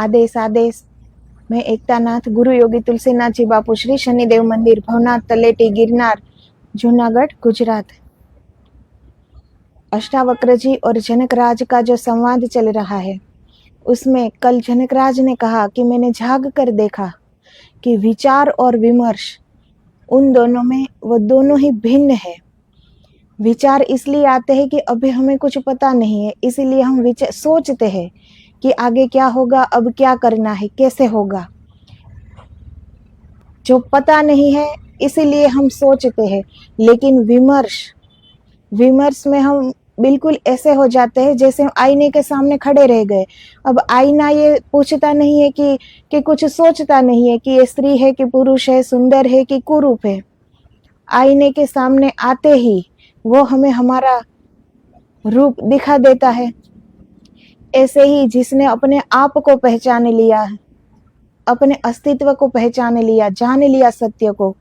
आदेश आदेश। मैं एकतानाथ गुरु योगी तुलसीनाथ जी बापू श्री शनिदेव मंदिर भवनाथ तलेटी गिरनार जूनागढ़ गुजरात। अष्टावक्र जी और जनकराज का जो संवाद चल रहा है उसमें कल जनकराज ने कहा कि मैंने झाग कर देखा कि विचार और विमर्श उन दोनों में वो दोनों ही भिन्न है। विचार इसलिए आते हैं कि अभी हमें कुछ पता नहीं है, इसीलिए हम सोचते हैं कि आगे क्या होगा, अब क्या करना है, कैसे होगा। जो पता नहीं है इसीलिए हम सोचते हैं। लेकिन विमर्श में हम बिल्कुल ऐसे हो जाते हैं जैसे हम आईने के सामने खड़े रह गए। अब आईना ये पूछता नहीं है कि कुछ सोचता नहीं है कि ये स्त्री है कि पुरुष है, सुंदर है कि कुरूप है। आईने के सामने आते ही वो हमें हमारा रूप दिखा देता है। ऐसे ही जिसने अपने आप को पहचान लिया, अपने अस्तित्व को पहचान लिया, जान लिया सत्य को,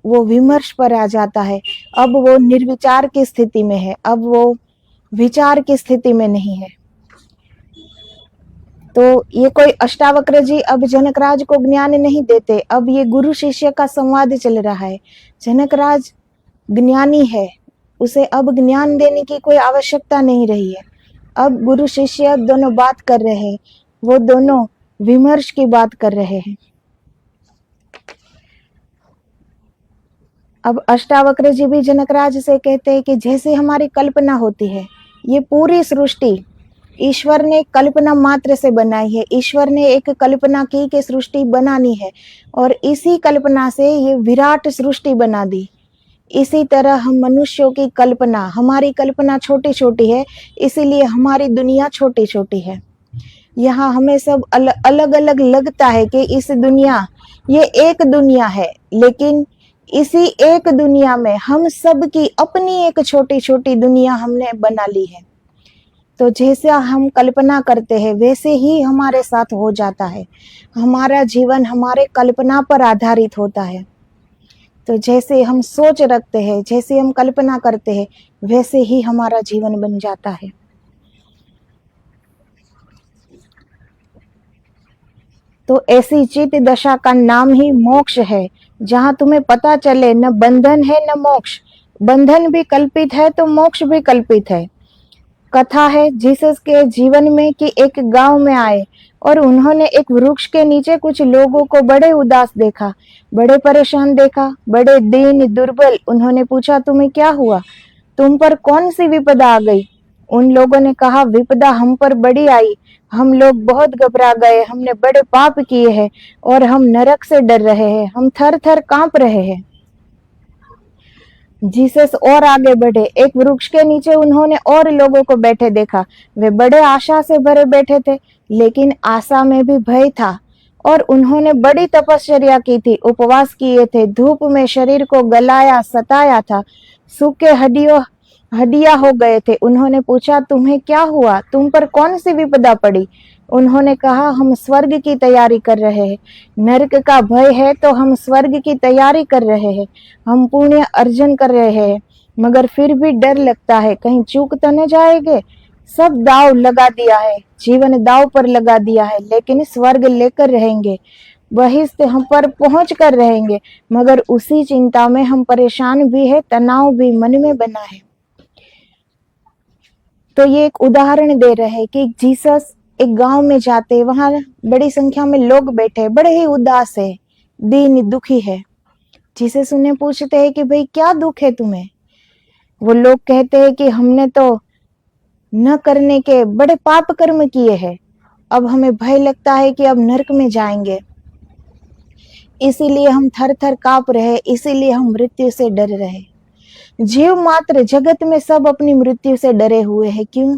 वो विमर्श पर आ जाता है। अब वो निर्विचार की स्थिति में है, अब वो विचार की स्थिति में नहीं है। तो ये कोई अष्टावक्र जी अब जनकराज को ज्ञान नहीं देते, अब ये गुरु शिष्य का संवाद चल रहा है। जनकराज ज्ञानी है, उसे अब ज्ञान देने की कोई आवश्यकता नहीं रही है। अब गुरु शिष्य दोनों बात कर रहे हैं, वो दोनों विमर्श की बात कर रहे हैं। अब अष्टावक्र जी भी जनकराज से कहते हैं कि जैसे हमारी कल्पना होती है, ये पूरी सृष्टि ईश्वर ने कल्पना मात्र से बनाई है। ईश्वर ने एक कल्पना की कि सृष्टि बनानी है और इसी कल्पना से ये विराट सृष्टि बना दी। इसी तरह हम मनुष्यों की कल्पना, हमारी कल्पना छोटी छोटी है, इसीलिए हमारी दुनिया छोटी छोटी है। यहाँ हमें सब अलग अलग लगता है कि इस दुनिया, ये एक दुनिया है, लेकिन इसी एक दुनिया में हम सब की अपनी एक छोटी छोटी दुनिया हमने बना ली है। तो जैसे हम कल्पना करते हैं वैसे ही हमारे साथ हो जाता है। हमारा जीवन हमारे कल्पना पर आधारित होता है। तो जैसे हम सोच रखते हैं, जैसे हम कल्पना करते हैं, वैसे ही हमारा जीवन बन जाता है। तो ऐसी चित दशा का नाम ही मोक्ष है, जहां तुम्हें पता चले न बंधन है न मोक्ष। बंधन भी कल्पित है तो मोक्ष भी कल्पित है। कथा है जीसस के जीवन में कि एक गांव में आए और उन्होंने एक वृक्ष के नीचे कुछ लोगों को बड़े उदास देखा, बड़े परेशान देखा, बड़े दीन दुर्बल। उन्होंने पूछा, तुम्हें क्या हुआ? तुम पर कौन सी विपदा आ गई? उन लोगों ने कहा, विपदा हम पर बड़ी आई, हम लोग बहुत घबरा गए, हमने बड़े पाप किए हैं और हम नरक से डर रहे हैं, हम थर थर कांप रहे हैं। जीसस और आगे बढ़े। एक वृक्ष के नीचे उन्होंने और लोगों को बैठे देखा। वे बड़े आशा से भरे बैठे थे, लेकिन आशा में भी भय था और उन्होंने बड़ी तपश्चर्या की थी, उपवास किए थे, धूप में शरीर को गलाया सताया था, सूखे हड्डियां हो गए थे। उन्होंने पूछा, तुम्हें क्या हुआ? तुम पर कौन सी विपदा पड़ी? उन्होंने कहा, हम स्वर्ग की तैयारी कर रहे हैं। नरक का भय है तो हम स्वर्ग की तैयारी कर रहे हैं। हम पुण्य अर्जन कर रहे हैं, मगर फिर भी डर लगता है, कहीं चूक तो न जाएंगे। सब दाव लगा दिया है, जीवन दाव पर लगा दिया है, लेकिन स्वर्ग लेकर रहेंगे, बहिष्ठ हम पर पहुंच कर रहेंगे। मगर उसी चिंता में हम परेशान भी है, तनाव भी मन में बना है। तो ये एक उदाहरण दे रहे हैं कि जीसस एक गांव में जाते, वहां बड़ी संख्या में लोग बैठे, बड़े ही उदास है, दीन दुखी है। जीसस उन्हें पूछते हैं कि भाई क्या दुख है तुम्हें? वो लोग कहते हैं कि हमने तो न करने के बड़े पाप कर्म किए हैं, अब हमें भय लगता है कि अब नरक में जाएंगे, इसीलिए हम थर थर कांप रहे, इसीलिए हम मृत्यु से डर रहे। जीव मात्र जगत में सब अपनी मृत्यु से डरे हुए हैं। क्यों?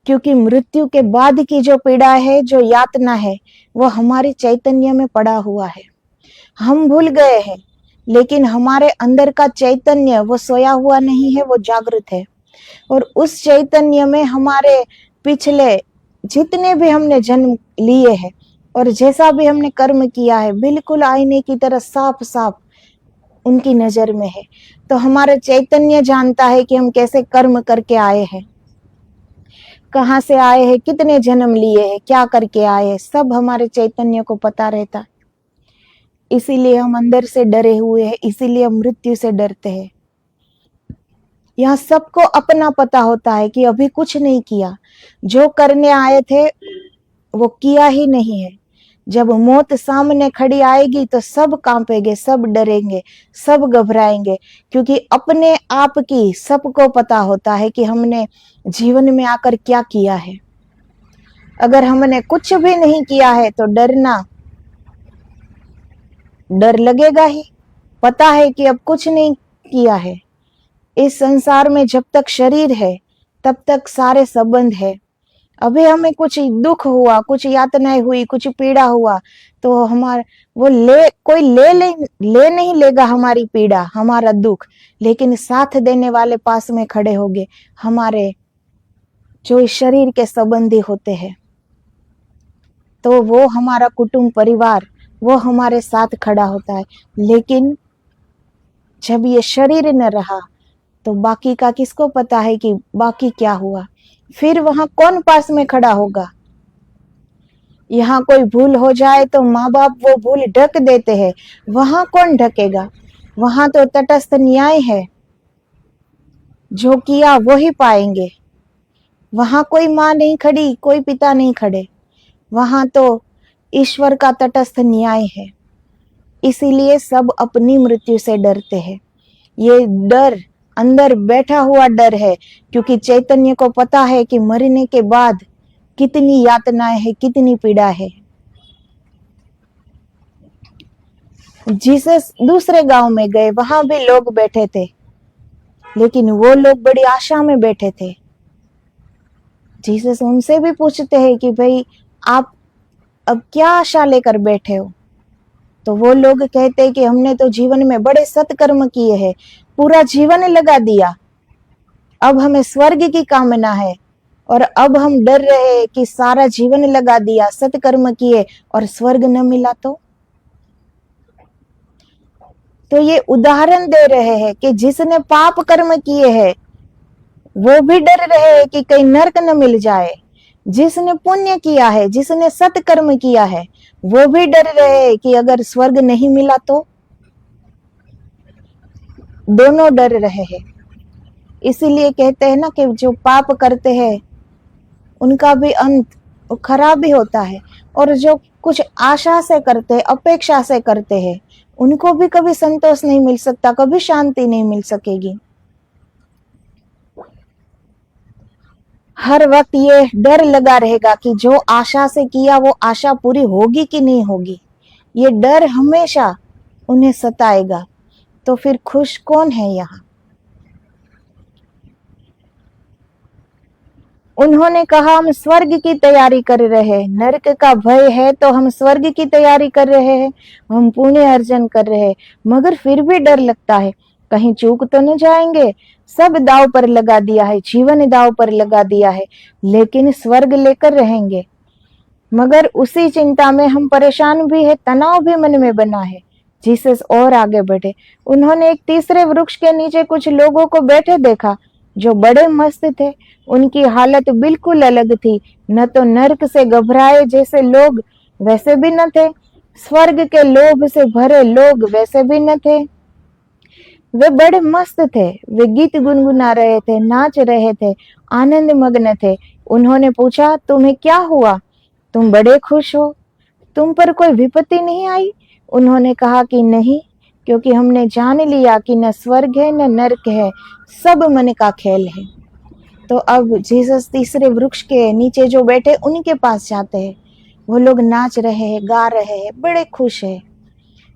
क्योंकि मृत्यु के बाद की जो पीड़ा है, जो यातना है, वो हमारे चैतन्य में पड़ा हुआ है। हम भूल गए हैं, लेकिन हमारे अंदर का चैतन्य वो सोया हुआ नहीं है, वो जागृत है। और उस चैतन्य में हमारे पिछले जितने भी हमने जन्म लिए हैं और जैसा भी हमने कर्म किया है, बिल्कुल आईने की तरह साफ साफ उनकी नजर में है। तो हमारा चैतन्य जानता है कि हम कैसे कर्म करके आए हैं। कहाँ से आए हैं, कितने जन्म लिए हैं, क्या करके आए हैं, सब हमारे चैतन्य को पता रहता है। इसीलिए हम अंदर से डरे हुए हैं, इसीलिए हम मृत्यु से डरते हैं। यहाँ सबको अपना पता होता है कि अभी कुछ नहीं किया, जो करने आए थे वो किया ही नहीं है। जब मौत सामने खड़ी आएगी तो सब कांपेंगे, सब डरेंगे, सब घबराएंगे, क्योंकि अपने आप की सबको पता होता है कि हमने जीवन में आकर क्या किया है। अगर हमने कुछ भी नहीं किया है तो डर लगेगा ही। पता है कि अब कुछ नहीं किया है। इस संसार में जब तक शरीर है तब तक सारे संबंध है। अभी हमें कुछ दुख हुआ, कुछ यातनाएं हुई, कुछ पीड़ा हुआ तो हमारा वो कोई ले नहीं लेगा हमारी पीड़ा, हमारा दुख, लेकिन साथ देने वाले पास में खड़े होंगे, हमारे जो इस शरीर के संबंधी होते हैं। तो वो हमारा कुटुंब परिवार, वो हमारे साथ खड़ा होता है। लेकिन जब ये शरीर न रहा तो बाकी का किसको पता है कि बाकी क्या हुआ। फिर वहां कौन पास में खड़ा होगा। यहाँ कोई भूल हो जाए तो माँ बाप वो भूल ढक देते हैं, वहां कौन ढकेगा। वहां तो तटस्थ न्याय है, जो किया वो ही पाएंगे। वहां कोई माँ नहीं खड़ी, कोई पिता नहीं खड़े, वहां तो ईश्वर का तटस्थ न्याय है। इसीलिए सब अपनी मृत्यु से डरते हैं। ये डर अंदर बैठा हुआ डर है, क्योंकि चैतन्य को पता है कि मरने के बाद कितनी यातनाएं है, कितनी पीड़ा है। जीसस दूसरे गांव में गए, वहां भी लोग बैठे थे, लेकिन वो लोग बड़ी आशा में बैठे थे। जीसस उनसे भी पूछते हैं कि भाई आप अब क्या आशा लेकर बैठे हो। तो वो लोग कहते हैं कि हमने तो जीवन में बड़े सत्कर्म किए हैं, पूरा जीवन लगा दिया, अब हमें स्वर्ग की कामना है। और अब हम डर रहे हैं कि सारा जीवन लगा दिया, सत्कर्म किए और स्वर्ग न मिला तो ये उदाहरण दे रहे हैं कि जिसने पाप कर्म किए हैं वो भी डर रहे हैं कि कहीं नरक न मिल जाए। जिसने पुण्य किया है, जिसने सत्कर्म किया है, वो भी डर रहे हैं कि अगर स्वर्ग नहीं मिला तो। दोनों डर रहे हैं। इसीलिए कहते हैं ना कि जो पाप करते हैं उनका भी अंत खराब ही होता है, और जो कुछ आशा से करते हैं, अपेक्षा से करते हैं, उनको भी कभी संतोष नहीं मिल सकता, कभी शांति नहीं मिल सकेगी। हर वक्त ये डर लगा रहेगा कि जो आशा से किया वो आशा पूरी होगी कि नहीं होगी। ये डर हमेशा उन्हें सताएगा। तो फिर खुश कौन है यहाँ। उन्होंने कहा हम स्वर्ग की तैयारी कर रहे हैं, नरक का भय है तो हम स्वर्ग की तैयारी कर रहे हैं, हम पुण्य अर्जन कर रहे हैं, मगर फिर भी डर लगता है कहीं चूक तो न जाएंगे। सब दाव पर लगा दिया है, जीवन दाव पर लगा दिया है, लेकिन स्वर्ग लेकर रहेंगे। मगर उसी चिंता में हम परेशान भी है, तनाव भी मन में बना है। जीसस और आगे बढ़े। उन्होंने एक तीसरे वृक्ष के नीचे कुछ लोगों को बैठे देखा जो बड़े मस्त थे। उनकी हालत बिल्कुल अलग थी, न तो नरक से घबराए जैसे लोग वैसे भी न थे, स्वर्ग के लोभ से भरे लोग वैसे भी न थे। वे बड़े मस्त थे, वे गीत गुनगुना रहे थे, नाच रहे थे, आनंद मग्न थे। उन्होंने पूछा तुम्हें क्या हुआ, तुम बड़े खुश हो, तुम पर कोई विपत्ति नहीं आई। उन्होंने कहा कि नहीं, क्योंकि हमने जान लिया कि न स्वर्ग है न नरक है, सब मन का खेल है। तो अब जीसस तीसरे वृक्ष के नीचे जो बैठे उनके पास जाते हैं। वो लोग नाच रहे हैं, गा रहे हैं, बड़े खुश हैं,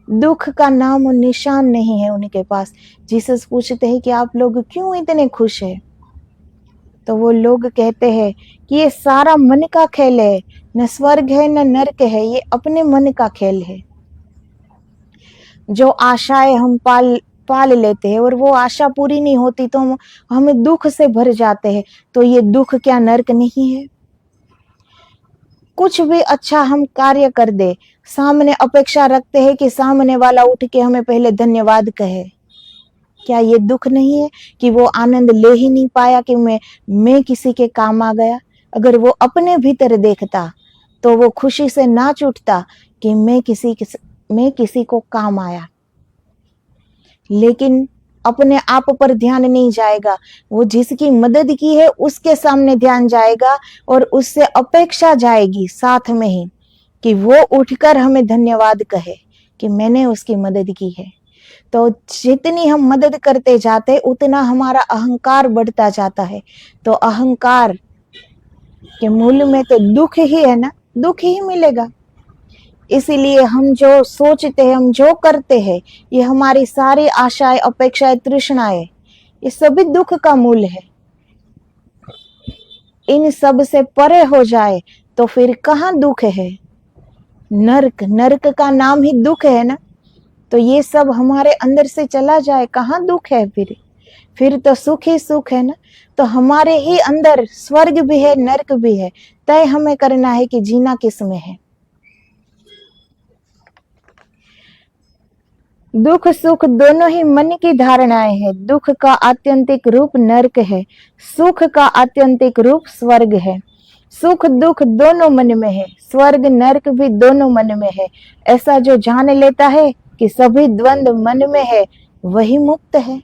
दुख का नाम और निशान नहीं है उनके पास। जीसस पूछते हैं कि आप लोग क्यों इतने खुश हैं। तो वो लोग कहते हैं कि ये सारा मन का खेल है, न स्वर्ग है न नरक है, ये अपने मन का खेल है। जो आशाएं हम पाल लेते हैं और वो आशा पूरी नहीं होती तो हमें दुख से भर जाते हैं। तो ये दुख क्या नरक नहीं है। कुछ भी अच्छा हम कार्य कर दे, सामने अपेक्षा रखते हैं कि सामने वाला उठ के हमें पहले धन्यवाद कहे। क्या ये दुख नहीं है कि वो आनंद ले ही नहीं पाया कि मैं किसी के काम आ गया। अगर वो अपने भीतर देखता तो वो खुशी से नाच उठता कि मैं किसी को काम आया। लेकिन अपने आप पर ध्यान नहीं जाएगा, वो जिसकी मदद की है उसके सामने ध्यान जाएगा और उससे अपेक्षा जाएगी साथ में ही कि वो उठकर हमें धन्यवाद कहे कि मैंने उसकी मदद की है। तो जितनी हम मदद करते जाते उतना हमारा अहंकार बढ़ता जाता है। तो अहंकार के मूल में तो दुख ही है ना, दुख ही मिलेगा। इसीलिए हम जो सोचते हैं, हम जो करते हैं, ये हमारी सारी आशाएं, अपेक्षाएं, तृष्णाएं, ये सभी दुख का मूल है। इन सब से परे हो जाए तो फिर कहाँ दुख है? नर्क, नर्क का नाम ही दुख है ना। तो ये सब हमारे अंदर से चला जाए, कहाँ दुख है? फिर तो सुख ही सुख है ना। तो हमारे ही अंदर स्वर्ग भी है, नर्क भी है। तय हमें करना है कि जीना किस में है। दुख सुख दोनों ही मन की धारणाएं हैं। दुख का आत्यंतिक रूप नरक है, सुख का आत्यंतिक रूप स्वर्ग है। सुख दुख दोनों मन में है, स्वर्ग नरक भी दोनों मन में है। ऐसा जो जान लेता है कि सभी द्वंद्व मन में है, वही मुक्त है।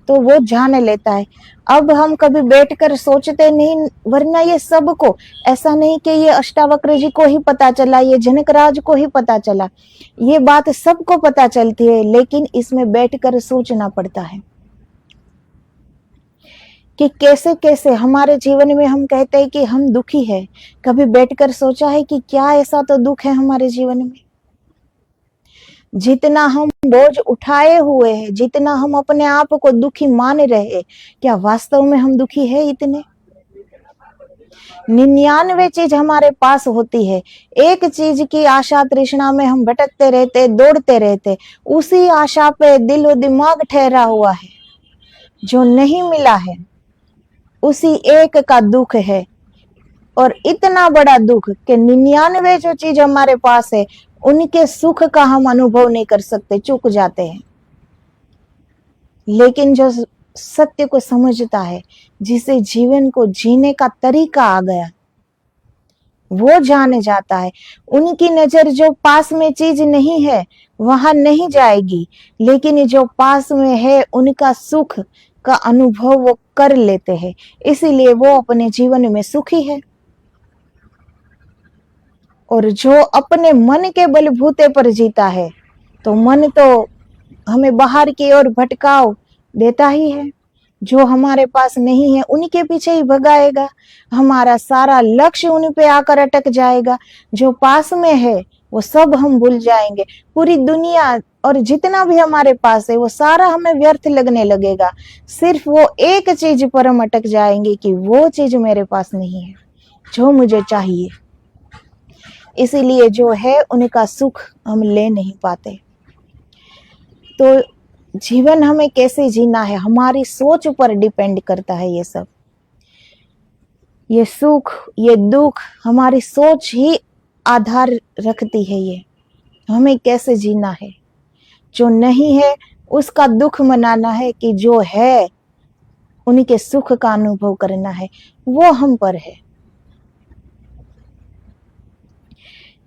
तो वो जान लेता है। अब हम कभी बैठकर सोचते नहीं, वरना ये सबको, ऐसा नहीं कि ये अष्टावक्र जी को ही पता चला, ये जनकराज को ही पता चला, ये बात सबको पता चलती है, लेकिन इसमें बैठकर सोचना पड़ता है कि कैसे कैसे हमारे जीवन में हम कहते हैं कि हम दुखी है। कभी बैठकर सोचा है कि क्या ऐसा तो दुख है हमारे जीवन में? जितना हम बोझ उठाए हुए हैं, जितना हम अपने आप को दुखी मान रहे हैं, क्या वास्तव में हम दुखी है इतने? 99 चीज हमारे पास होती है, एक चीज की आशा तृष्णा में हम भटकते रहते, दौड़ते रहते, उसी आशा पे दिल और दिमाग ठहरा हुआ है। जो नहीं मिला है उसी एक का दुख है, और इतना बड़ा दुख कि 99 जो चीज हमारे पास है उनके सुख का हम अनुभव नहीं कर सकते, चूक जाते हैं। लेकिन जो सत्य को समझता है, जिसे जीवन को जीने का तरीका आ गया, वो जान जाता है। उनकी नजर जो पास में चीज नहीं है वहां नहीं जाएगी, लेकिन जो पास में है उनका सुख का अनुभव वो कर लेते हैं। इसीलिए वो अपने जीवन में सुखी है। और जो अपने मन के बलबूते पर जीता है, तो मन तो हमें बाहर की ओर भटकाव देता ही है। जो हमारे पास नहीं है उनके पीछे ही भगाएगा, हमारा सारा लक्ष्य उन पे आकर अटक जाएगा। जो पास में है वो सब हम भूल जाएंगे, पूरी दुनिया और जितना भी हमारे पास है वो सारा हमें व्यर्थ लगने लगेगा। सिर्फ वो एक चीज पर हम अटक जाएंगे कि वो चीज मेरे पास नहीं है जो मुझे चाहिए। इसीलिए जो है उनका सुख हम ले नहीं पाते। तो जीवन हमें कैसे जीना है, हमारी सोच पर डिपेंड करता है। ये सब, ये सुख, ये दुख, हमारी सोच ही आधार रखती है। ये हमें कैसे जीना है। जो नहीं है उसका दुख मनाना है, कि जो है उनके सुख का अनुभव करना है, वो हम पर है।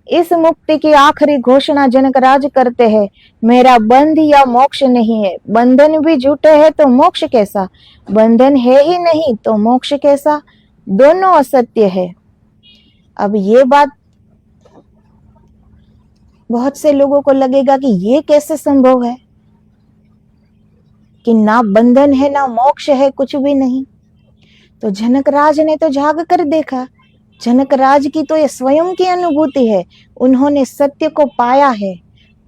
इस मुक्ति की आखिरी घोषणा जनकराज करते हैं, मेरा बंध या मोक्ष नहीं है। बंधन भी झूठे है तो मोक्ष कैसा? बंधन है ही नहीं तो मोक्ष कैसा? दोनों असत्य है। अब ये बात बहुत से लोगों को लगेगा कि ये कैसे संभव है कि ना बंधन है ना मोक्ष है, कुछ भी नहीं। तो जनकराज ने तो जाग कर देखा। जनकराज की तो ये स्वयं की अनुभूति है, उन्होंने सत्य को पाया है,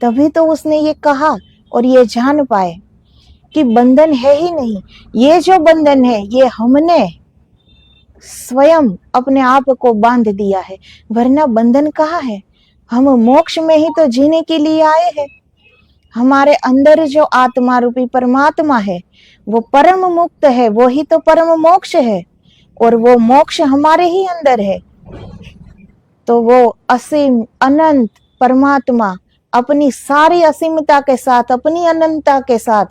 तभी तो उसने ये कहा और ये जान पाए कि बंधन है ही नहीं। ये जो बंधन है ये हमने स्वयं अपने आप को बांध दिया है, वरना बंधन कहाँ है? हम मोक्ष में ही तो जीने के लिए आए हैं। हमारे अंदर जो आत्मा रूपी परमात्मा है वो परम मुक्त है, वो ही तो परम मोक्ष है, और वो मोक्ष हमारे ही अंदर है। तो वो असीम अनंत परमात्मा अपनी सारी असीमता के साथ, अपनी अनंतता के साथ,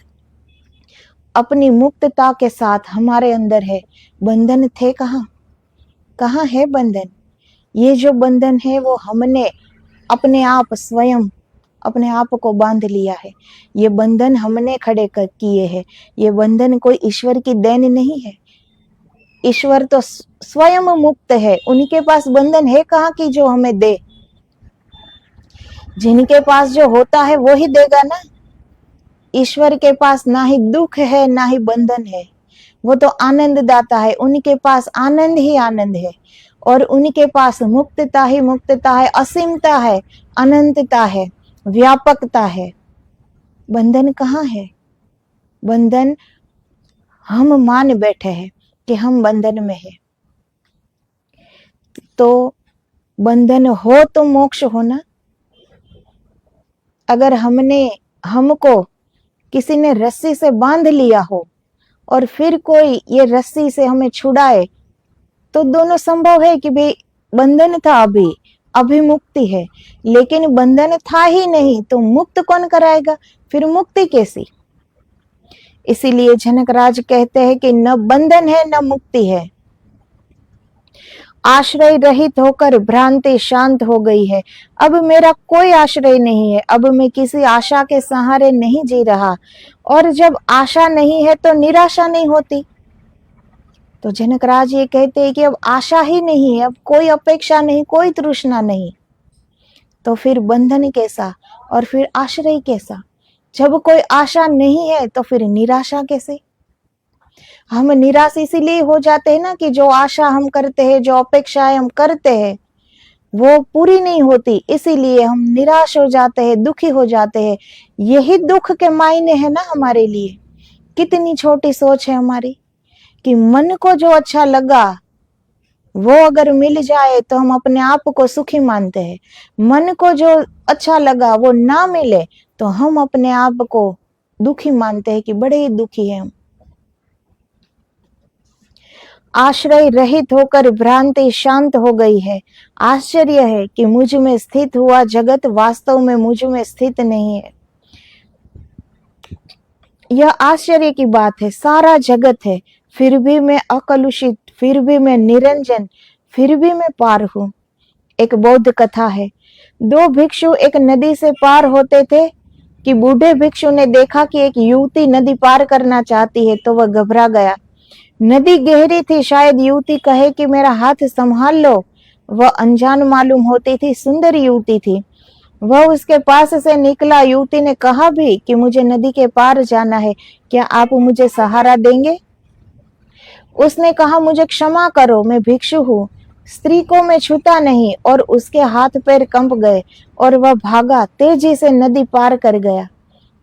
अपनी मुक्तता के साथ हमारे अंदर है। बंधन थे कहाँ? कहाँ है बंधन? ये जो बंधन है वो हमने अपने आप स्वयं अपने आप को बांध लिया है। ये बंधन हमने खड़े किए हैं। ये बंधन कोई ईश्वर की देन नहीं है। ईश्वर तो स्वयं मुक्त है, उनके पास बंधन है कहाँ की जो हमें दे। जिनके पास जो होता है वो ही देगा ना। ईश्वर के पास ना ही दुख है ना ही बंधन है, वो तो आनंद दाता है। उनके पास आनंद ही आनंद है और उनके पास मुक्तता ही मुक्तता है, असीमता है, अनंतता है, व्यापकता है। बंधन कहाँ है? बंधन हम मान बैठे हैं कि हम बंधन में है। तो बंधन हो तो मोक्ष हो ना। अगर हमको किसी ने रस्सी से बांध लिया हो और फिर कोई ये रस्सी से हमें छुड़ाए, तो दोनों संभव है कि भाई बंधन था, अभी मुक्ति है। लेकिन बंधन था ही नहीं तो मुक्त कौन कराएगा? फिर मुक्ति कैसी? इसीलिए जनकराज कहते हैं कि न बंधन है न मुक्ति है। आश्रय रहित होकर भ्रांति शांत हो गई है। अब मेरा कोई आश्रय नहीं है, अब मैं किसी आशा के सहारे नहीं जी रहा। और जब आशा नहीं है तो निराशा नहीं होती। तो जनकराज ये कहते हैं कि अब आशा ही नहीं है, अब कोई अपेक्षा नहीं, कोई तृष्णा नहीं, तो फिर बंधन कैसा और फिर आश्रय कैसा? जब कोई आशा नहीं है तो फिर निराशा कैसे? हम निराश इसीलिए हो जाते हैं ना कि जो आशा हम करते हैं, जो अपेक्षाएं हम करते हैं वो पूरी नहीं होती, इसीलिए हम निराश हो जाते हैं, दुखी हो जाते हैं। यही दुख के मायने है ना हमारे लिए। कितनी छोटी सोच है हमारी कि मन को जो अच्छा लगा वो अगर मिल जाए तो हम अपने आप को सुखी मानते हैं। मन को जो अच्छा लगा वो ना मिले तो हम अपने आप को दुखी मानते हैं कि बड़े ही दुखी हैं हम। आश्रय रहित होकर भ्रांति शांत हो गई है। आश्चर्य है कि मुझ में स्थित हुआ जगत वास्तव में मुझ में स्थित नहीं है। यह आश्चर्य की बात है। सारा जगत है, फिर भी मैं अकलुषित, फिर भी मैं निरंजन, फिर भी मैं पार हूं। एक बौद्ध कथा है। दो भिक्षु एक नदी से पार होते थे कि बूढ़े भिक्षु ने देखा कि एक युवती नदी पार करना चाहती है, तो वह घबरा गया। नदी गहरी थी, शायद युवती कहे कि मेरा हाथ संभाल लो। वह अनजान मालूम होती थी, सुंदर युवती थी। वह उसके पास से निकला। युवती ने कहा भी कि मुझे नदी के पार जाना है, क्या आप मुझे सहारा देंगे? उसने कहा, मुझे क्षमा करो, मैं भिक्षु हूँ। स्त्री को मैं छूता नहीं। और उसके हाथ पैर कंप गए और वह भागा, तेजी से नदी पार कर गया।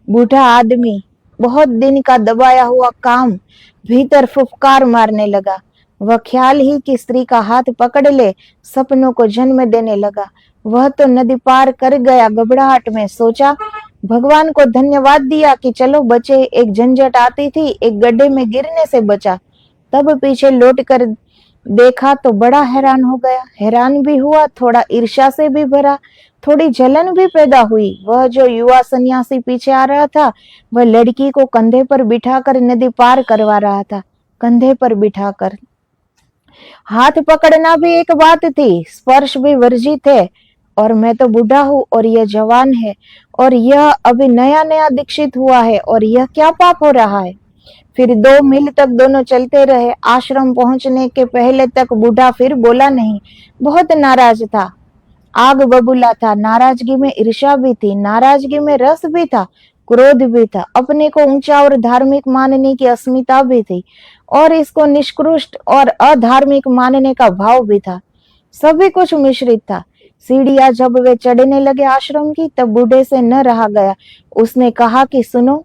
बूढ़ा आदमी बहुत दिन का दबाया हुआ काम भीतर फुफकार मारने लगा। वह ख्याल ही कि स्त्री का हाथ पकड़ ले सपनों को जन्म देने लगा। वह तो नदी पार कर गया। घबराहट में सोचा, भगवान को धन्यवाद दिया कि चलो बचे। एक झंझट आती थी, एक गड्ढे में गिरने से बचा। तब पीछे लौट कर देखा तो बड़ा हैरान हो गया। हैरान भी हुआ, थोड़ा ईर्ष्या से भी भरा, थोड़ी जलन भी पैदा हुई। वह जो युवा सन्यासी पीछे आ रहा था, वह लड़की को कंधे पर बिठाकर नदी पार करवा रहा था। कंधे पर बिठाकर। हाथ पकड़ना भी एक बात थी, स्पर्श भी वर्जित है। और मैं तो बूढ़ा हूँ और यह जवान है और यह अभी नया नया दीक्षित हुआ है, और यह क्या पाप हो रहा है? फिर 2 मील तक दोनों चलते रहे। आश्रम पहुंचने के पहले तक बूढ़ा फिर बोला नहीं। बहुत नाराज था, आग बबूला था। नाराजगी में ईर्ष्या भी थी, नाराजगी में रस भी था, क्रोध भी था, अपने को ऊंचा और धार्मिक मानने की अस्मिता भी थी, और इसको निष्कृष्ट और अधार्मिक मानने का भाव भी था। सभी कुछ मिश्रित था। सीढ़ियां जब वे चढ़ने लगे आश्रम की, तब बूढ़े से न रहा गया। उसने कहा कि सुनो,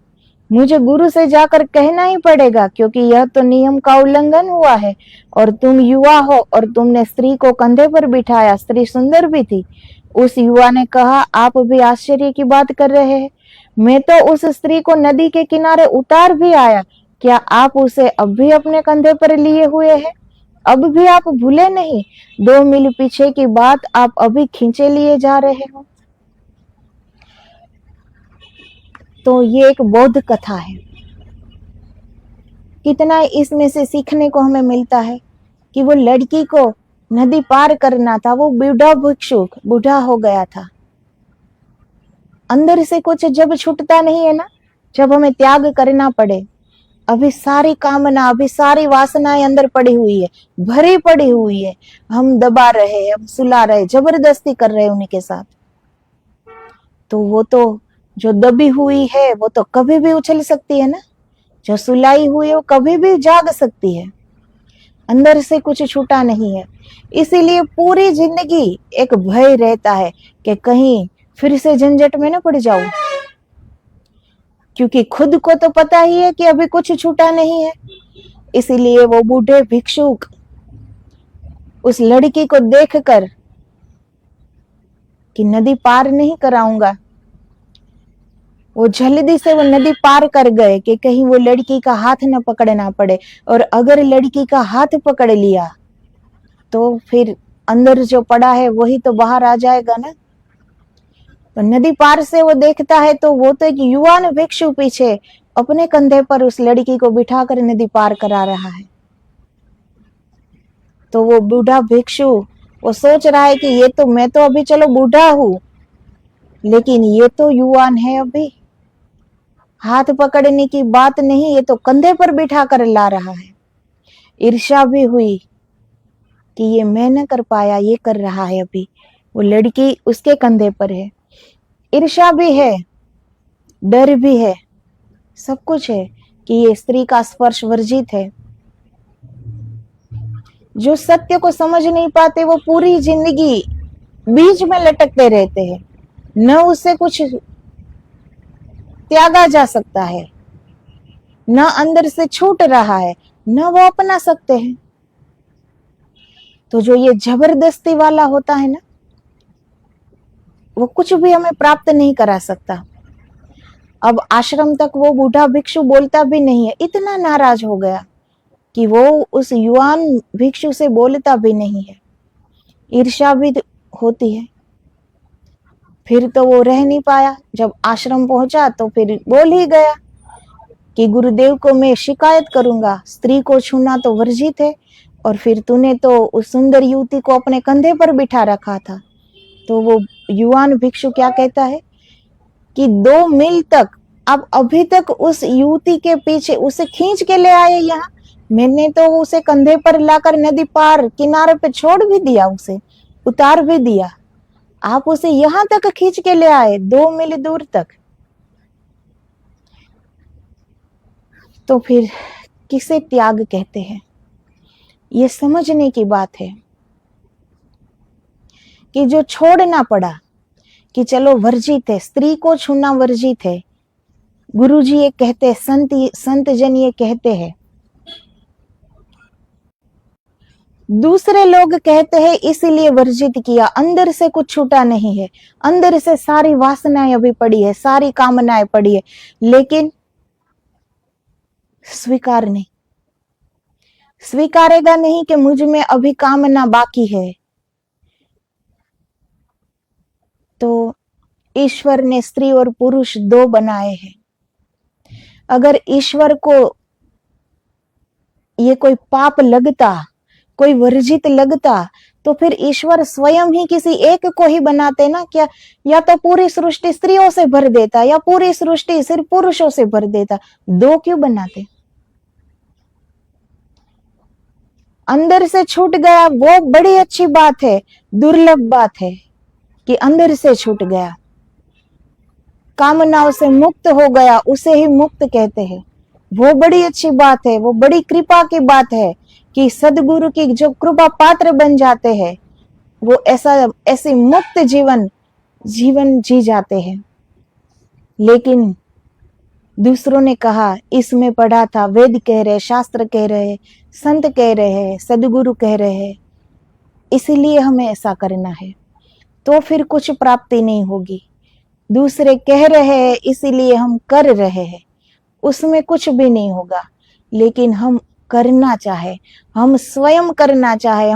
मुझे गुरु से जाकर कहना ही पड़ेगा, क्योंकि यह तो नियम का उल्लंघन हुआ है। और तुम युवा हो और तुमने स्त्री को कंधे पर बिठाया, स्त्री सुंदर भी थी। उस युवा ने कहा, आप भी आश्चर्य की बात कर रहे हैं। मैं तो उस स्त्री को नदी के किनारे उतार भी आया, क्या आप उसे अब भी अपने कंधे पर लिए हुए हैं? अब भी आप भूले नहीं? 2 मील पीछे की बात आप अभी खींचे लिए जा रहे हो। तो ये एक बौद्ध कथा है। कितना इसमें से सीखने को हमें मिलता है कि वो लड़की को नदी पार करना था। वो बूढ़ा भिक्षुक बूढ़ा हो गया था। अंदर से कुछ जब छूटता नहीं है ना, जब हमें त्याग करना पड़े, अभी सारी कामना, अभी सारी वासनाएं अंदर पड़ी हुई है, भरी पड़ी हुई है, हम दबा रहे हैं, हम सुला रहे, जबरदस्ती कर रहे हैं उन्हीं के साथ, तो वो तो जो दबी हुई है वो तो कभी भी उछल सकती है ना, जो सुलाई हुई है वो कभी भी जाग सकती है। अंदर से कुछ छूटा नहीं है, इसीलिए पूरी जिंदगी एक भय रहता है कि कहीं फिर से झंझट में न पड़ जाऊं, क्योंकि खुद को तो पता ही है कि अभी कुछ छूटा नहीं है। इसीलिए वो बूढ़े भिक्षुक उस लड़की को देखकर कि नदी पार नहीं कराऊंगा, वो जल्दी से वो नदी पार कर गए कि कहीं वो लड़की का हाथ न पकड़ना पड़े, और अगर लड़की का हाथ पकड़ लिया तो फिर अंदर जो पड़ा है वही तो बाहर आ जाएगा ना। तो नदी पार से वो देखता है तो वो तो एक युवान भिक्षु पीछे अपने कंधे पर उस लड़की को बिठाकर नदी पार करा रहा है। तो वो बूढ़ा भिक्षु वो सोच रहा है कि ये तो मैं तो अभी चलो बूढ़ा हूं, लेकिन ये तो युवान है, अभी हाथ पकड़ने की बात नहीं, ये तो कंधे पर बिठा कर ला रहा है। ईर्ष्या भी हुई कि ये मैं न कर पाया, ये कर रहा है, अभी वो लड़की उसके कंधे पर है। ईर्ष्या भी है, डर भी है, सब कुछ है कि ये स्त्री का स्पर्श वर्जित है। जो सत्य को समझ नहीं पाते वो पूरी जिंदगी बीच में लटकते रहते हैं, न उससे कुछ त्यागा जा सकता है, न अंदर से छूट रहा है, न वो अपना सकते हैं। तो जो ये जबरदस्ती वाला होता है ना, वो कुछ भी हमें प्राप्त नहीं करा सकता। अब आश्रम तक वो बूढ़ा भिक्षु बोलता भी नहीं है, इतना नाराज हो गया कि वो उस युवान भिक्षु से बोलता भी नहीं है। ईर्ष्या भी होती है। फिर तो वो रह नहीं पाया, जब आश्रम पहुंचा तो फिर बोल ही गया कि गुरुदेव को मैं शिकायत करूंगा, स्त्री को छूना तो वर्जित है, और फिर तूने तो उस सुंदर युवती को अपने कंधे पर बिठा रखा था। तो वो युवान भिक्षु क्या कहता है कि 2 मील तक आप अभी तक उस युवती के पीछे उसे खींच के ले आए यहाँ, मैंने तो उसे कंधे पर लाकर नदी पार किनारे पे छोड़ भी दिया, उसे उतार भी दिया, आप उसे यहाँ तक खींच के ले आए 2 मील दूर तक। तो फिर किसे त्याग कहते हैं? ये समझने की बात है कि जो छोड़ना पड़ा कि चलो वर्जित है, स्त्री को छूना वर्जित है, गुरुजी ये कहते हैं, संत जन ये कहते हैं, दूसरे लोग कहते हैं इसीलिए वर्जित किया, अंदर से कुछ छूटा नहीं है, अंदर से सारी वासनाएं अभी पड़ी है, सारी कामनाएं पड़ी है, लेकिन स्वीकार नहीं, स्वीकारेगा नहीं कि मुझ में अभी कामना बाकी है। तो ईश्वर ने स्त्री और पुरुष 2 बनाए हैं। अगर ईश्वर को ये कोई पाप लगता, कोई वर्जित लगता, तो फिर ईश्वर स्वयं ही किसी एक को ही बनाते ना क्या, या तो पूरी सृष्टि स्त्रियों से भर देता या पूरी सृष्टि सिर्फ पुरुषों से भर देता, 2 क्यों बनाते? अंदर से छूट गया वो बड़ी अच्छी बात है, दुर्लभ बात है कि अंदर से छूट गया, कामनाओं से मुक्त हो गया, उसे ही मुक्त कहते हैं। वो बड़ी अच्छी बात है, वो बड़ी कृपा की बात है कि सदगुरु की जो कृपा पात्र बन जाते हैं वो ऐसे मुक्त जीवन जी जाते हैं। लेकिन दूसरों ने कहा, इसमें पढ़ा था, वेद कह रहे, शास्त्र कह रहे, संत कह रहे, सदगुरु कह रहे, इसीलिए हमें ऐसा करना है, तो फिर कुछ प्राप्ति नहीं होगी। दूसरे कह रहे हैं इसीलिए हम कर रहे हैं, उसमें कुछ भी नहीं होगा। लेकिन हम करना चाहे, हम स्वयं करना चाहे,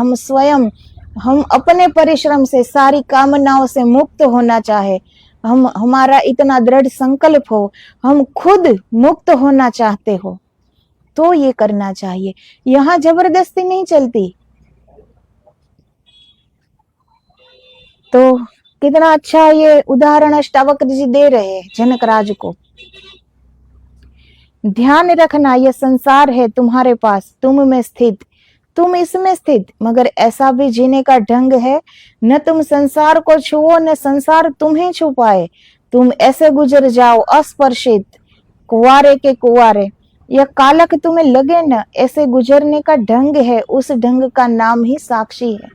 हम अपने परिश्रम से सारी कामनाओं से मुक्त होना चाहे, हमारा इतना दृढ़ संकल्प हो, हम खुद मुक्त होना चाहते हो, तो ये करना चाहिए। यहाँ जबरदस्ती नहीं चलती। तो कितना अच्छा ये उदाहरण अष्टावक्र जी दे रहे हैं जनक राज को। ध्यान रखना, यह संसार है तुम्हारे पास, तुम में स्थित, तुम इसमें स्थित, मगर ऐसा भी जीने का ढंग है, न तुम संसार को छुओ न संसार तुम्हें छू पाए, तुम ऐसे गुजर जाओ अस्पर्शित, कुंवारे के कुंवारे, यह कालक तुम्हें लगे न, ऐसे गुजरने का ढंग है, उस ढंग का नाम ही साक्षी है।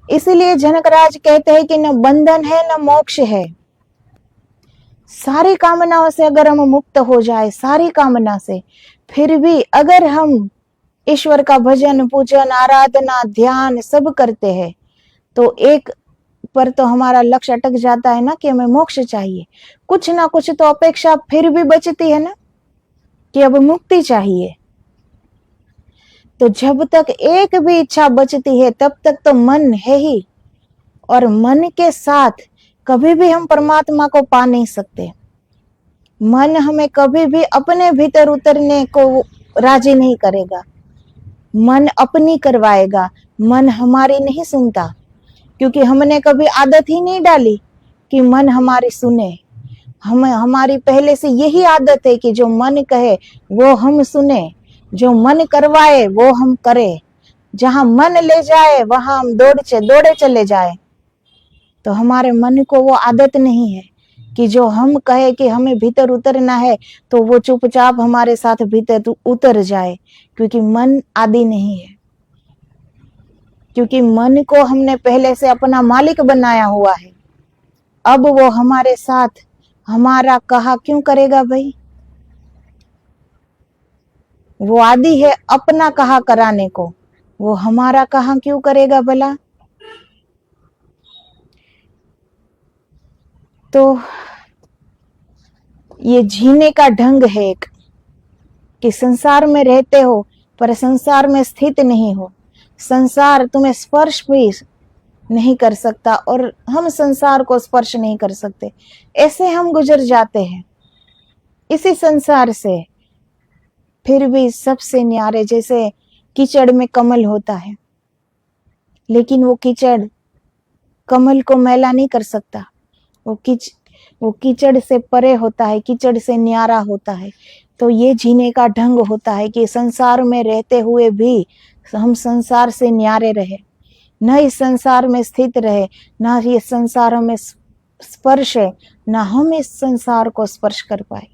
इसीलिए जनकराज कहते हैं कि न बंधन है न मोक्ष है। सारी कामनाओं से अगर हम मुक्त हो जाए, सारी कामना से, फिर भी अगर हम ईश्वर का भजन पूजन आराधना ध्यान सब करते हैं, तो एक पर तो हमारा लक्ष्य अटक जाता है ना कि हमें मोक्ष चाहिए। कुछ ना कुछ तो अपेक्षा फिर भी बचती है ना कि अब मुक्ति चाहिए। तो जब तक एक भी इच्छा बचती है तब तक तो मन है ही, और मन के साथ कभी भी हम परमात्मा को पा नहीं सकते। मन हमें कभी भी अपने भीतर उतरने को राजी नहीं करेगा, मन अपनी करवाएगा, मन हमारी नहीं सुनता, क्योंकि हमने कभी आदत ही नहीं डाली कि मन हमारी सुने। हमारी पहले से यही आदत है कि जो मन कहे वो हम सुने, जो मन करवाए वो हम करें, जहां मन ले जाए वहां हम दौड़े चले जाए। तो हमारे मन को वो आदत नहीं है कि जो हम कहे कि हमें भीतर उतरना है तो वो चुपचाप हमारे साथ भीतर उतर जाए, क्योंकि मन आदि नहीं है, क्योंकि मन को हमने पहले से अपना मालिक बनाया हुआ है। अब वो हमारे साथ हमारा कहा क्यों करेगा भाई? वो आदि है अपना कहा कराने को, वो हमारा कहा क्यों करेगा भला? तो ये जीने का ढंग है एक, कि संसार में रहते हो पर संसार में स्थित नहीं हो, संसार तुम्हें स्पर्श भी नहीं कर सकता और हम संसार को स्पर्श नहीं कर सकते, ऐसे हम गुजर जाते हैं इसी संसार से। फिर भी सबसे न्यारे, जैसे कीचड़ में कमल होता है, लेकिन वो कीचड़ कमल को मैला नहीं कर सकता, वो कीचड़ से परे होता है, कीचड़ से न्यारा होता है। तो ये जीने का ढंग होता है कि संसार में रहते हुए भी हम संसार से न्यारे रहे, न इस संसार में स्थित रहे, न ये संसार में स्पर्श है, न हम इस संसार को स्पर्श कर पाए।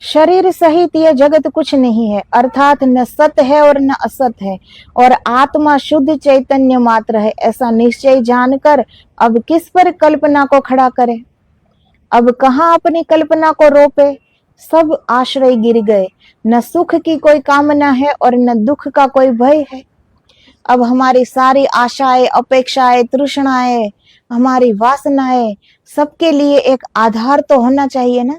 शरीर सहित यह जगत कुछ नहीं है, अर्थात न सत है और न असत है, और आत्मा शुद्ध चैतन्य मात्र है, ऐसा निश्चय जानकर अब किस पर कल्पना को खड़ा करे? अब कहाँ अपनी कल्पना को रोपे? सब आश्रय गिर गए, न सुख की कोई कामना है और न दुख का कोई भय है। अब हमारी सारी आशाएं अपेक्षाएं तृष्णाएं हमारी वासनाएं, सबके लिए एक आधार तो होना चाहिए ना,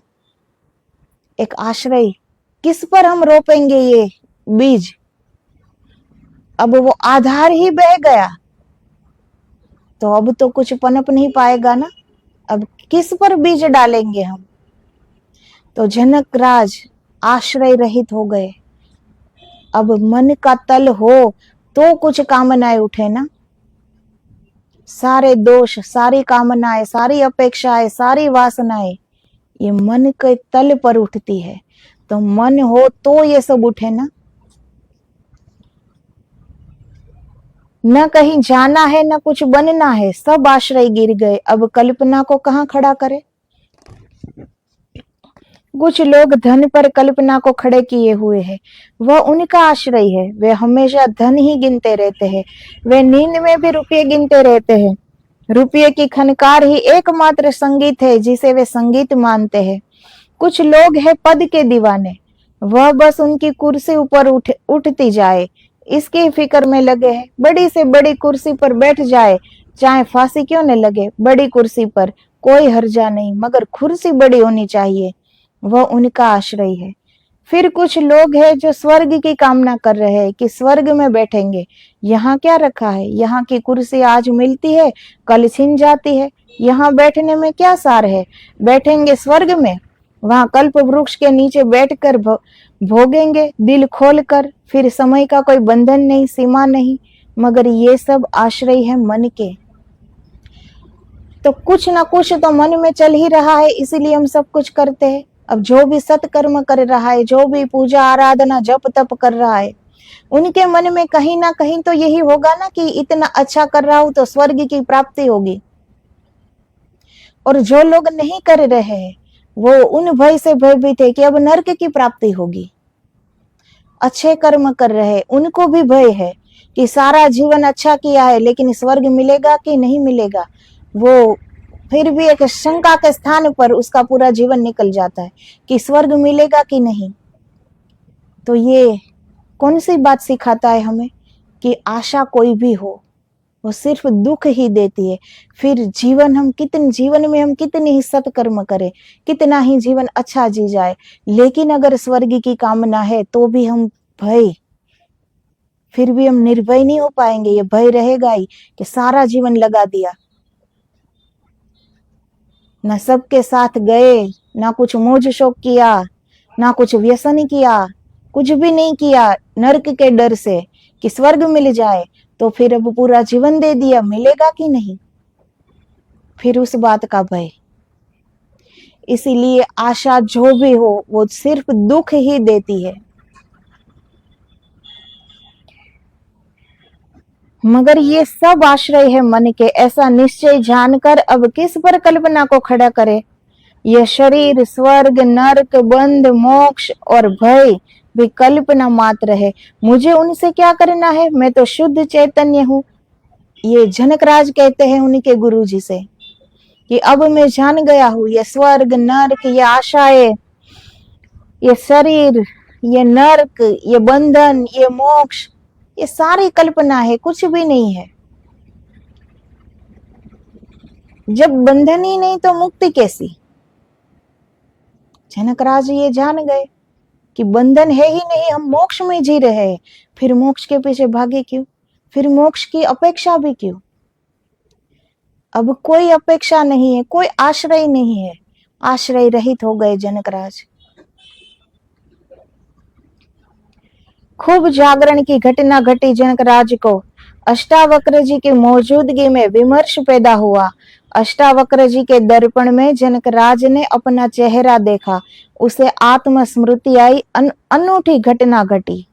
एक आश्रय। किस पर हम रोपेंगे ये बीज? अब वो आधार ही बह गया तो अब तो कुछ पनप नहीं पाएगा ना, अब किस पर बीज डालेंगे हम? तो जनक राज आश्रय रहित हो गए। अब मन का तल हो तो कुछ कामनाएं उठे ना, सारे दोष सारी कामनाएं सारी अपेक्षाएं सारी वासनाएं ये मन के तल पर उठती है। तो मन हो तो ये सब उठे ना, न कहीं जाना है न कुछ बनना है, सब आश्रय गिर गए, अब कल्पना को कहाँ खड़ा करे? कुछ लोग धन पर कल्पना को खड़े किए हुए हैं, वह उनका आश्रय है, वे हमेशा धन ही गिनते रहते हैं, वे नींद में भी रुपये गिनते रहते हैं। रुपये की खनकार ही एकमात्र संगीत है जिसे वे संगीत मानते हैं। कुछ लोग हैं पद के दीवाने, वह बस उनकी कुर्सी ऊपर उठती जाए इसकी फिक्र में लगे हैं, बड़ी से बड़ी कुर्सी पर बैठ जाए चाहे फांसी क्यों न लगे, बड़ी कुर्सी पर कोई हर्जा नहीं, मगर कुर्सी बड़ी होनी चाहिए, वह उनका आश्रय है। फिर कुछ लोग हैं जो स्वर्ग की कामना कर रहे हैं कि स्वर्ग में बैठेंगे, यहाँ क्या रखा है, यहाँ की कुर्सी आज मिलती है कल छिन जाती है, यहाँ बैठने में क्या सार है, बैठेंगे स्वर्ग में, वहां कल्प वृक्ष के नीचे बैठकर भोगेंगे दिल खोलकर, फिर समय का कोई बंधन नहीं सीमा नहीं, मगर ये सब आश्रय है मन के। तो कुछ ना कुछ तो मन में चल ही रहा है, इसीलिए हम सब कुछ करते हैं। अब जो भी सत्कर्म कर रहा है, जो भी पूजा आराधना जप तप कर रहा है, उनके मन में कहीं ना कहीं तो यही होगा ना कि इतना अच्छा कर रहा हूं तो स्वर्ग की प्राप्ति होगी। और जो लोग नहीं कर रहे हैं वो उन भय से भयभीत है कि अब नरक की प्राप्ति होगी। अच्छे कर्म कर रहे हैं उनको भी भय है कि सारा जीवन अच्छा किया है लेकिन स्वर्ग मिलेगा कि नहीं मिलेगा। वो फिर भी एक शंका के स्थान पर उसका पूरा जीवन निकल जाता है कि स्वर्ग मिलेगा कि नहीं। तो ये कौन सी बात सिखाता है हमें कि आशा कोई भी हो वो सिर्फ दुख ही देती है। फिर जीवन में हम कितनी ही सत्कर्म करें, कितना ही जीवन अच्छा जी जाए, लेकिन अगर स्वर्ग की कामना है तो भी हम फिर भी हम निर्भय नहीं हो पाएंगे। ये भय रहेगा ही कि सारा जीवन लगा दिया, ना सबके साथ गए, ना कुछ मौज शौक किया, ना कुछ व्यसन किया, कुछ भी नहीं किया नरक के डर से कि स्वर्ग मिल जाए, तो फिर अब पूरा जीवन दे दिया, मिलेगा कि नहीं, फिर उस बात का भय। इसीलिए आशा जो भी हो वो सिर्फ दुख ही देती है। मगर ये सब आश्रय है मन के, ऐसा निश्चय जानकर अब किस पर कल्पना को खड़ा करे। यह शरीर, स्वर्ग, नरक, बंध, मोक्ष और भय भी कल्पना मात्र है। मुझे उनसे क्या करना है, मैं तो शुद्ध चैतन्य हूँ। ये जनकराज कहते हैं उनके गुरु जी से कि अब मैं जान गया हूँ ये स्वर्ग, नरक, ये आशाएं, ये शरीर, ये नरक, ये बंधन, ये मोक्ष, ये सारी कल्पना है, कुछ भी नहीं है। जब बंधन ही नहीं तो मुक्ति कैसी। जनकराज ये जान गए कि बंधन है ही नहीं, हम मोक्ष में जी रहे हैं, फिर मोक्ष के पीछे भागे क्यों, फिर मोक्ष की अपेक्षा भी क्यों। अब कोई अपेक्षा नहीं है, कोई आश्रय नहीं है, आश्रय रहित हो गए जनकराज। खूब जागरण की घटना घटी जनकराज को। अष्टावक्र जी की मौजूदगी में विमर्श पैदा हुआ। अष्टावक्र जी के दर्पण में जनकराज ने अपना चेहरा देखा, उसे आत्मस्मृति आई, अनूठी घटना घटी।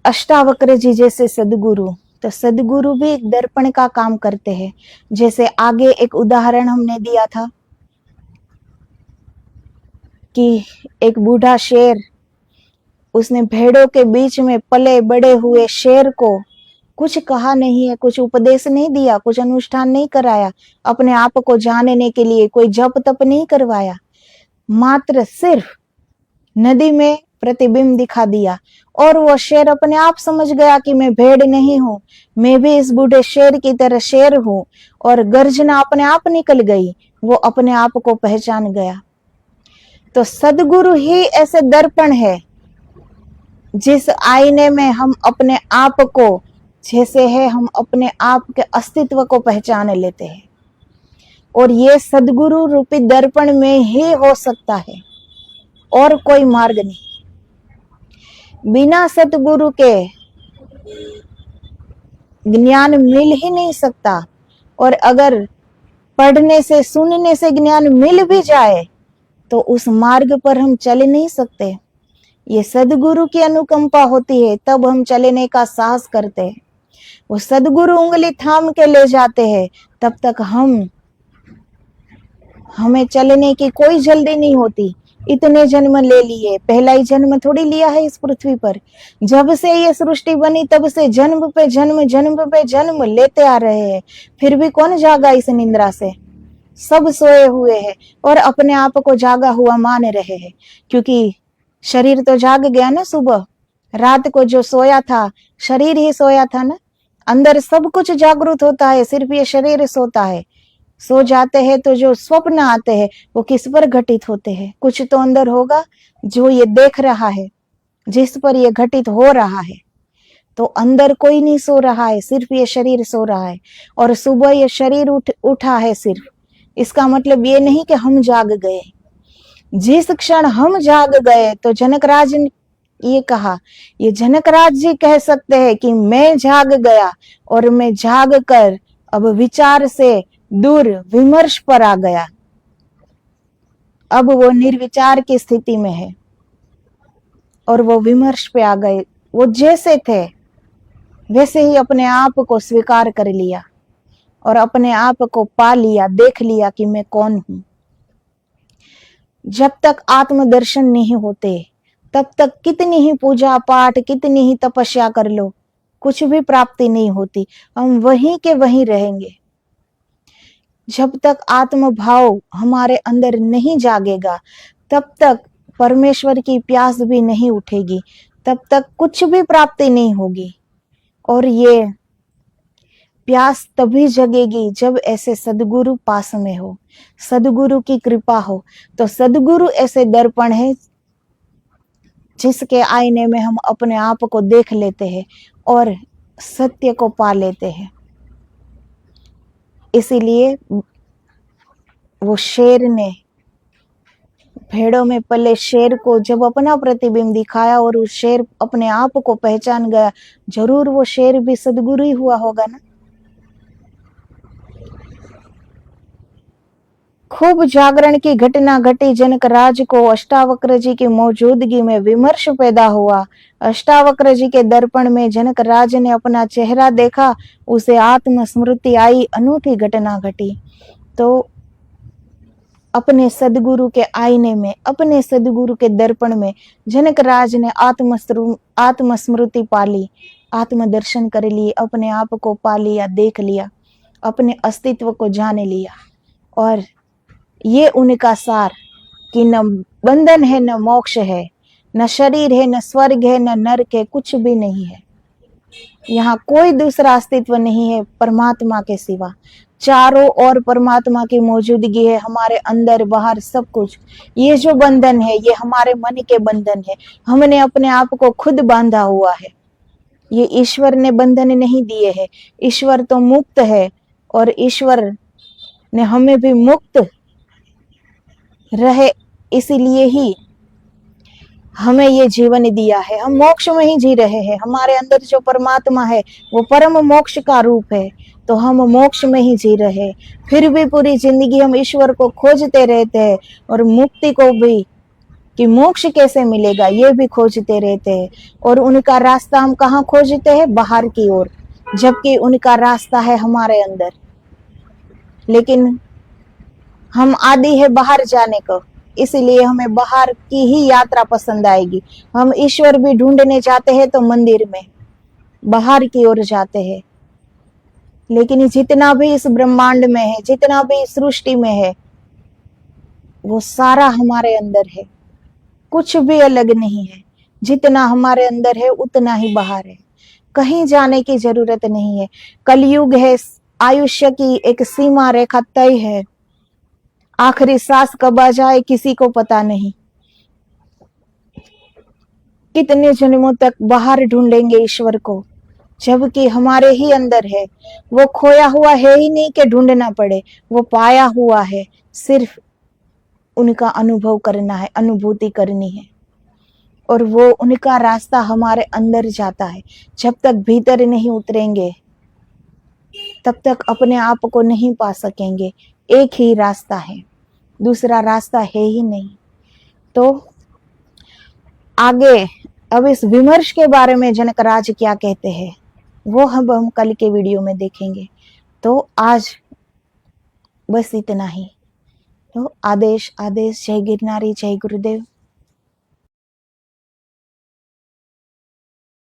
अष्टावक्र जी जैसे सदगुरु, तो सदगुरु भी एक दर्पण का काम करते हैं। जैसे आगे एक उदाहरण हमने दिया था कि एक बूढ़ा शेर, उसने भेड़ों के बीच में पले बड़े हुए शेर को कुछ कहा नहीं है, कुछ उपदेश नहीं दिया, कुछ अनुष्ठान नहीं कराया, अपने आप को जानने के लिए कोई जप तप नहीं करवाया, मात्र सिर्फ नदी में प्रतिबिंब दिखा दिया और वो शेर अपने आप समझ गया कि मैं भेड़ नहीं हूं, मैं भी इस बूढ़े शेर की तरह शेर हूं, और गर्जना अपने आप निकल गई, वो अपने आप को पहचान गया। तो सदगुरु ही ऐसे दर्पण है जिस आईने में हम अपने आप को जैसे है, हम अपने आप के अस्तित्व को पहचान लेते हैं। और ये सदगुरु रूपी दर्पण में ही हो सकता है, और कोई मार्ग नहीं। बिना सतगुरु के ज्ञान मिल ही नहीं सकता, और अगर पढ़ने से सुनने से ज्ञान मिल भी जाए तो उस मार्ग पर हम चल नहीं सकते। ये सदगुरु की अनुकंपा होती है तब हम चलने का साहस करते हैं। वो सदगुरु उंगली थाम के ले जाते हैं, तब तक हमें चलने की कोई जल्दी नहीं होती। इतने जन्म ले लिए, पहला ही जन्म थोड़ी लिया है इस पृथ्वी पर। जब से ये सृष्टि बनी तब से जन्म पे जन्म, जन्म पे जन्म लेते आ रहे हैं, फिर भी कौन जागा इस निंद्रा से। सब सोए हुए हैं और अपने आप को जागा हुआ मान रहे हैं, क्योंकि शरीर तो जाग गया ना। सुबह रात को जो सोया था शरीर ही सोया था ना, अंदर सब कुछ जागृत होता है, सिर्फ ये शरीर सोता है। सो जाते हैं तो जो स्वप्न आते हैं वो किस पर घटित होते हैं, कुछ तो अंदर होगा जो ये देख रहा है, जिस पर ये घटित हो रहा है। तो अंदर कोई नहीं सो रहा है, सिर्फ ये शरीर सो रहा है। और सुबह ये शरीर उठा है सिर्फ, इसका मतलब ये नहीं कि हम जाग गए। जिस क्षण हम जाग गए तो जनकराज ये कहा, ये जनकराज जी कह सकते हैं कि मैं जाग गया और मैं जाग कर अब विचार से दूर विमर्श पर आ गया। अब वो निर्विचार की स्थिति में है और वो विमर्श पे आ गए। वो जैसे थे वैसे ही अपने आप को स्वीकार कर लिया और अपने आप को पा लिया, देख लिया कि मैं कौन हूं। जब तक आत्मदर्शन नहीं होते तब तक कितनी ही पूजा पाठ, कितनी ही तपस्या कर लो, कुछ भी प्राप्ति नहीं होती। हम वहीं के वहीं रहेंगे। जब तक आत्म भाव हमारे अंदर नहीं जागेगा तब तक परमेश्वर की प्यास भी नहीं उठेगी, तब तक कुछ भी प्राप्ति नहीं होगी। और ये प्यास तभी जगेगी जब ऐसे सदगुरु पास में हो, सदगुरु की कृपा हो। तो सदगुरु ऐसे दर्पण है जिसके आईने में हम अपने आप को देख लेते हैं और सत्य को पा लेते हैं। इसीलिए वो शेर ने भेड़ों में पले शेर को जब अपना प्रतिबिंब दिखाया और उस शेर अपने आप को पहचान गया, जरूर वो शेर भी सदगुरु ही हुआ होगा ना। खूब जागरण की घटना घटी। जनकराज को अष्टावक्र जी की मौजूदगी में विमर्श पैदा हुआ। अष्टावक्र जी के दर्पण में जनकराज ने अपना चेहरा देखा, उसे आत्मस्मृति आई, अनूठी घटना घटी। तो अपने सदगुरु के आईने में, अपने सदगुरु के दर्पण में जनकराज ने आत्मस्मृति पाली, आत्मदर्शन कर लिए, अपने आप को पा लिया, देख लिया, अपने अस्तित्व को जान लिया। और ये उनका सार कि न बंधन है, न मोक्ष है, न शरीर है, न स्वर्ग है, न नरक है, कुछ भी नहीं है। यहाँ कोई दूसरा अस्तित्व नहीं है परमात्मा के सिवा। चारों ओर परमात्मा की मौजूदगी है, हमारे अंदर बाहर सब कुछ। ये जो बंधन है ये हमारे मन के बंधन है, हमने अपने आप को खुद बांधा हुआ है। ये ईश्वर ने बंधन नहीं दिए है। ईश्वर तो मुक्त है और ईश्वर ने हमें भी मुक्त रहे, इसीलिए ही हमें ये जीवन दिया है। हम मोक्ष में ही जी रहे हैं। हमारे अंदर जो परमात्मा है वो परम मोक्ष का रूप है, तो हम मोक्ष में ही जी रहे हैं। फिर भी पूरी जिंदगी हम ईश्वर को खोजते रहते हैं और मुक्ति को भी, कि मोक्ष कैसे मिलेगा ये भी खोजते रहते हैं। और उनका रास्ता हम कहाँ खोजते हैं? बाहर की ओर, जबकि उनका रास्ता है हमारे अंदर। लेकिन हम आदी है बाहर जाने को, इसलिए हमें बाहर की ही यात्रा पसंद आएगी। हम ईश्वर भी ढूंढने जाते हैं तो मंदिर में, बाहर की ओर जाते हैं। लेकिन जितना भी इस ब्रह्मांड में है, जितना भी इस सृष्टि में है, वो सारा हमारे अंदर है, कुछ भी अलग नहीं है। जितना हमारे अंदर है उतना ही बाहर है, कहीं जाने की जरूरत नहीं है। कलयुग है, आयुष्य की एक सीमा रेखा तय है, आखिरी सांस कब आ जाए किसी को पता नहीं। कितने जन्मों तक बाहर ढूंढेंगे ईश्वर को, जबकि हमारे ही अंदर है। वो खोया हुआ है ही नहीं कि ढूंढना पड़े, वो पाया हुआ है, सिर्फ उनका अनुभव करना है, अनुभूति करनी है। और वो उनका रास्ता हमारे अंदर जाता है। जब तक भीतर नहीं उतरेंगे तब तक अपने आप को नहीं पा सकेंगे। एक ही रास्ता है, दूसरा रास्ता है ही नहीं। तो आगे अब इस विमर्श के बारे में जनकराज क्या कहते हैं वो हम कल के वीडियो में देखेंगे। तो आज बस इतना ही। तो आदेश आदेश। जय गिरनारी, जय गुरुदेव।